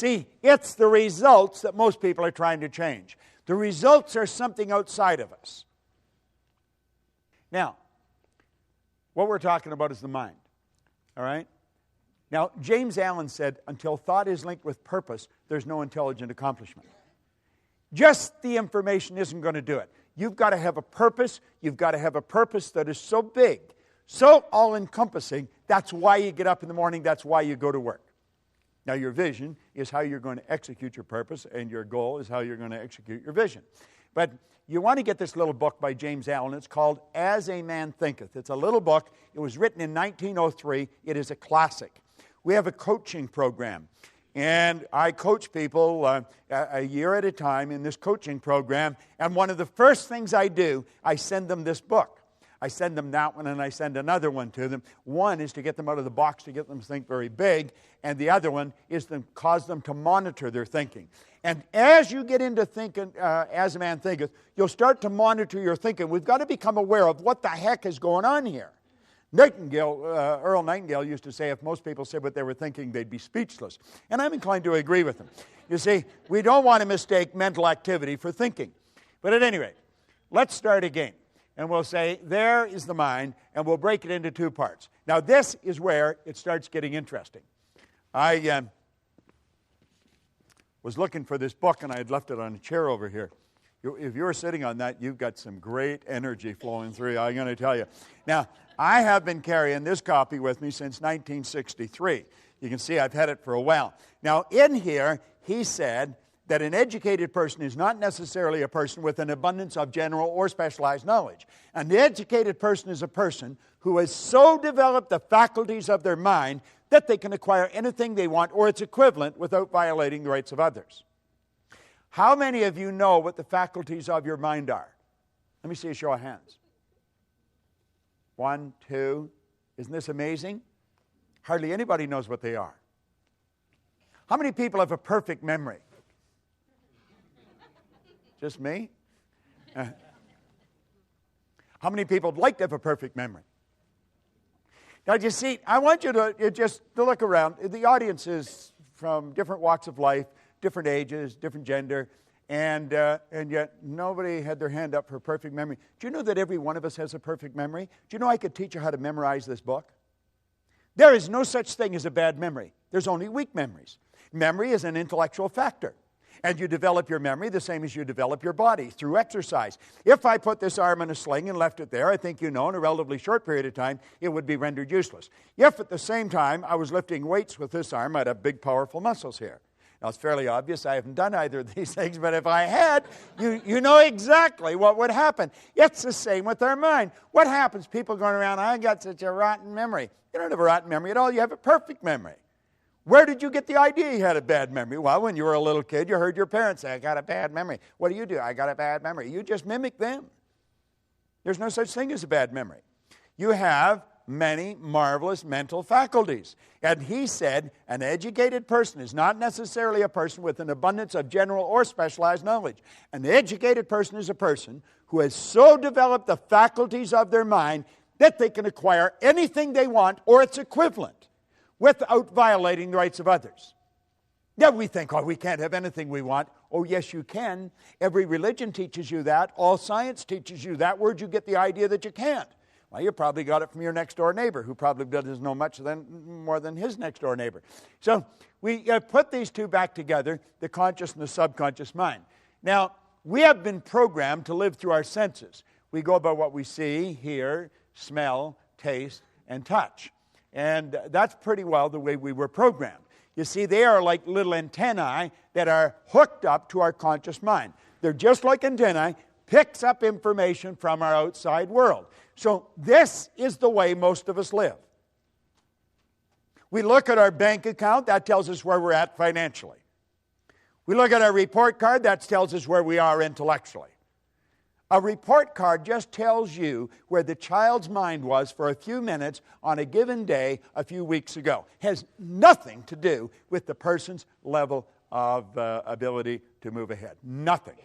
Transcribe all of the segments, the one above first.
see, it's the results that most people are trying to change. The results are something outside of us. Now, what we're talking about is the mind. All right? Now, James Allen said, until thought is linked with purpose, there's no intelligent accomplishment. Just the information isn't going to do it. You've got to have a purpose. You've got to have a purpose that is so big, so all-encompassing. That's why you get up in the morning. That's why you go to work. Now, your vision is how you're going to execute your purpose, and your goal is how you're going to execute your vision. But you want to get this little book by James Allen. It's called As a Man Thinketh. It's a little book. It was written in 1903. It is a classic. We have a coaching program, and I coach people a year at a time in this coaching program, and one of the first things I do, I send them this book. I send them that one, and I send another one to them. One is to get them out of the box, to get them to think very big, and the other one is to cause them to monitor their thinking. And as you get into thinking, as a man thinketh, you'll start to monitor your thinking. We've got to become aware of what the heck is going on here. Earl Nightingale used to say if most people said what they were thinking, they'd be speechless. And I'm inclined to agree with him. You see, we don't want to mistake mental activity for thinking. But at any rate, let's start again. And we'll say, there is the mind, and we'll break it into two parts. Now, this is where it starts getting interesting. I was looking for this book, and I had left it on a chair over here. If you're sitting on that, you've got some great energy flowing through you, I'm going to tell you. Now, I have been carrying this copy with me since 1963. You can see I've had it for a while. Now, in here, he said that an educated person is not necessarily a person with an abundance of general or specialized knowledge. An educated person is a person who has so developed the faculties of their mind that they can acquire anything they want or its equivalent without violating the rights of others. How many of you know what the faculties of your mind are? Let me see a show of hands. 1, 2. Isn't this amazing? Hardly anybody knows what they are. How many people have a perfect memory? Just me? How many people would like to have a perfect memory? Now, you see, I want you to just to look around. The audience is from different walks of life, different ages, different gender, and yet nobody had their hand up for a perfect memory. Do you know that every one of us has a perfect memory? Do you know I could teach you how to memorize this book? There is no such thing as a bad memory. There's only weak memories. Memory is an intellectual factor. And you develop your memory the same as you develop your body, through exercise. If I put this arm in a sling and left it there, I think you know in a relatively short period of time, it would be rendered useless. If at the same time I was lifting weights with this arm, I'd have big, powerful muscles here. Now, it's fairly obvious I haven't done either of these things, but if I had, you know exactly what would happen. It's the same with our mind. What happens? People going around, I got such a rotten memory. You don't have a rotten memory at all. You have a perfect memory. Where did you get the idea you had a bad memory? Well, when you were a little kid, you heard your parents say, I got a bad memory. What do? I got a bad memory. You just mimic them. There's no such thing as a bad memory. You have many marvelous mental faculties. And he said, an educated person is not necessarily a person with an abundance of general or specialized knowledge. An educated person is a person who has so developed the faculties of their mind that they can acquire anything they want or its equivalent without violating the rights of others. Yeah, we think, we can't have anything we want. Oh, yes, you can. Every religion teaches you that. All science teaches you that. Where'd you get the idea that you can't? Well, you probably got it from your next-door neighbor, who probably doesn't know much more than his next-door neighbor. So we put these two back together, the conscious and the subconscious mind. Now, we have been programmed to live through our senses. We go by what we see, hear, smell, taste, and touch. And that's pretty well the way we were programmed. You see, they are like little antennae that are hooked up to our conscious mind. They're just like antennae, picks up information from our outside world. So this is the way most of us live. We look at our bank account, that tells us where we're at financially. We look at our report card, that tells us where we are intellectually. A report card just tells you where the child's mind was for a few minutes on a given day a few weeks ago. Has nothing to do with the person's level of ability to move ahead. Nothing.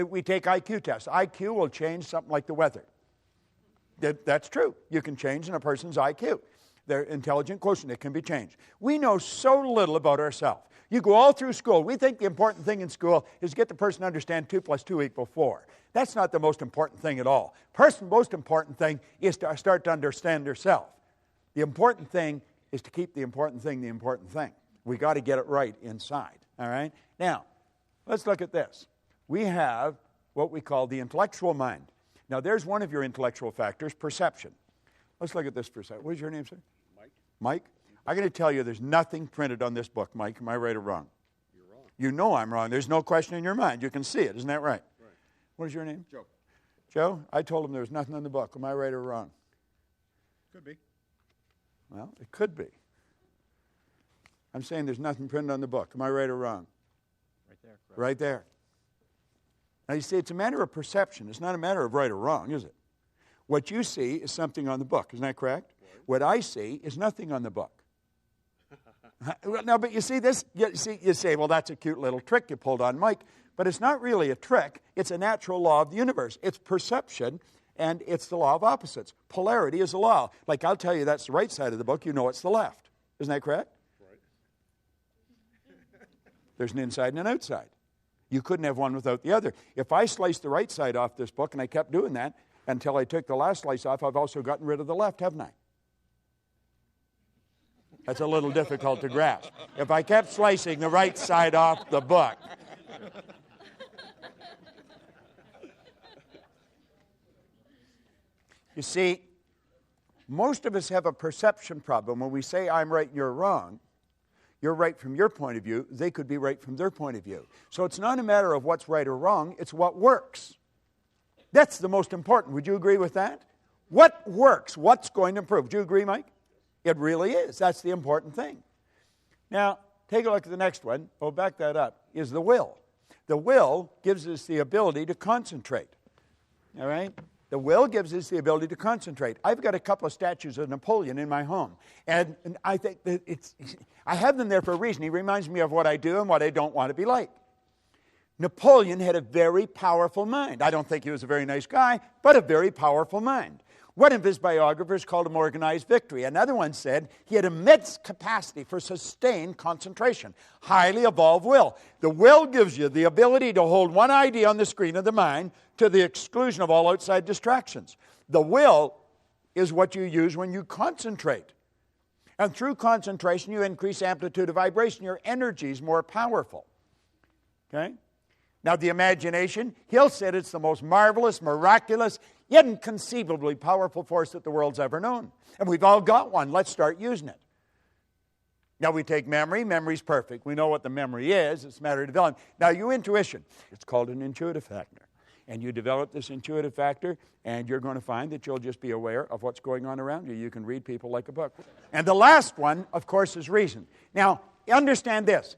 We take IQ tests. IQ will change something like the weather. That's true. You can change in a person's IQ. their intelligent quotient. It can be changed. We know so little about ourselves. You go all through school. We think the important thing in school is to get the person to understand 2 + 2 = 4. That's not the most important thing at all. Most important thing is to start to understand yourself. The important thing is to keep the important thing the important thing. We got to get it right inside. All right? Now, let's look at this. We have what we call the intellectual mind. Now, there's one of your intellectual factors, perception. Let's look at this for a second. What is your name, sir? Mike. Mike? I'm going to tell you there's nothing printed on this book, Mike. Am I right or wrong? You're wrong. You know I'm wrong. There's no question in your mind. You can see it. Isn't that right? Right. What is your name? Joe. Joe? I told him there was nothing in the book. Am I right or wrong? Could be. Well, it could be. I'm saying there's nothing printed on the book. Am I right or wrong? Right there. Correct. Right there. Now, you see, it's a matter of perception. It's not a matter of right or wrong, is it? What you see is something on the book. Isn't that correct? Right. What I see is nothing on the book. Now, but you see this, you say, well, that's a cute little trick you pulled on Mike. But it's not really a trick. It's a natural law of the universe. It's perception, and it's the law of opposites. Polarity is a law. Like, I'll tell you that's the right side of the book. You know it's the left. Isn't that correct? Right. There's an inside and an outside. You couldn't have one without the other. If I sliced the right side off this book, and I kept doing that until I took the last slice off, I've also gotten rid of the left, haven't I? That's a little difficult to grasp. If I kept slicing the right side off the book. You see, most of us have a perception problem. When we say I'm right and you're wrong, you're right from your point of view, they could be right from their point of view. So it's not a matter of what's right or wrong, it's what works. That's the most important. Would you agree with that? What works? What's going to improve? Do you agree, Mike? It really is. That's the important thing. Now, take a look at the next one. Oh, back that up. Is the will. The will gives us the ability to concentrate. All right? The will gives us the ability to concentrate. I've got a couple of statues of Napoleon in my home. And I think that I have them there for a reason. He reminds me of what I do and what I don't want to be like. Napoleon had a very powerful mind. I don't think he was a very nice guy, but a very powerful mind. One of his biographers called him organized victory. Another one said he had immense capacity for sustained concentration, highly evolved will. The will gives you the ability to hold one idea on the screen of the mind to the exclusion of all outside distractions. The will is what you use when you concentrate. And through concentration, you increase amplitude of vibration. Your energy is more powerful. Okay? Now, the imagination, he'll say it's the most marvelous, miraculous, inconceivably powerful force that the world's ever known. And we've all got one. Let's start using it. Now, we take memory. Memory's perfect. We know what the memory is. It's a matter of developing. Now, your intuition, it's called an intuitive factor. And you develop this intuitive factor, and you're going to find that you'll just be aware of what's going on around you. You can read people like a book. And the last one, of course, is reason. Now, understand this.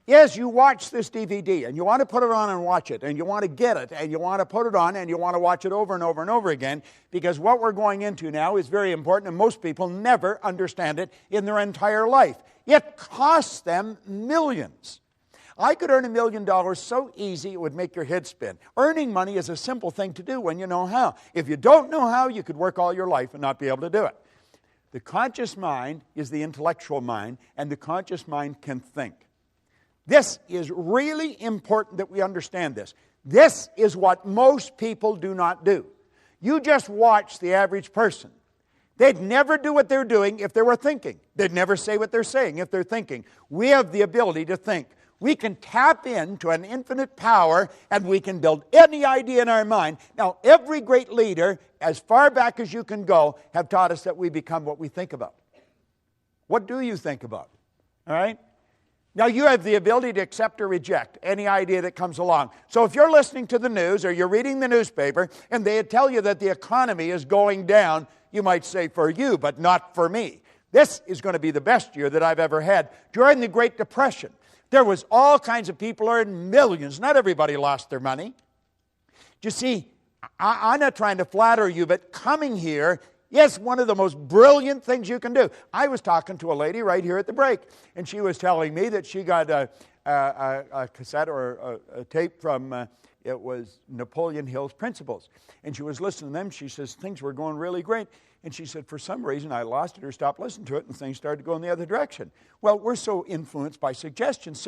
Yes, you watch this DVD, and you want to put it on and watch it, and you want to get it, and you want to put it on, and you want to watch it over and over and over again, because what we're going into now is very important, and most people never understand it in their entire life. It costs them millions. I could earn $1 million so easy it would make your head spin. Earning money is a simple thing to do when you know how. If you don't know how, you could work all your life and not be able to do it. The conscious mind is the intellectual mind, and the conscious mind can think. This is really important that we understand this. This is what most people do not do. You just watch the average person. They'd never do what they're doing if they were thinking. They'd never say what they're saying if they're thinking. We have the ability to think. We can tap into an infinite power, and we can build any idea in our mind. Now, every great leader, as far back as you can go, have taught us that we become what we think about. What do you think about? All right? Now, you have the ability to accept or reject any idea that comes along. So if you're listening to the news or you're reading the newspaper and they tell you that the economy is going down, you might say, for you, but not for me. This is going to be the best year that I've ever had. During the Great Depression, there was all kinds of people earning millions. Not everybody lost their money. You see, I'm not trying to flatter you, but coming here, yes, one of the most brilliant things you can do. I was talking to a lady right here at the break, and she was telling me that she got a cassette or a tape from, it was Napoleon Hill's Principles. And she was listening to them. She says, things were going really great. And she said, for some reason, I lost it or stopped listening to it, and things started to go in the other direction. Well, we're so influenced by suggestions.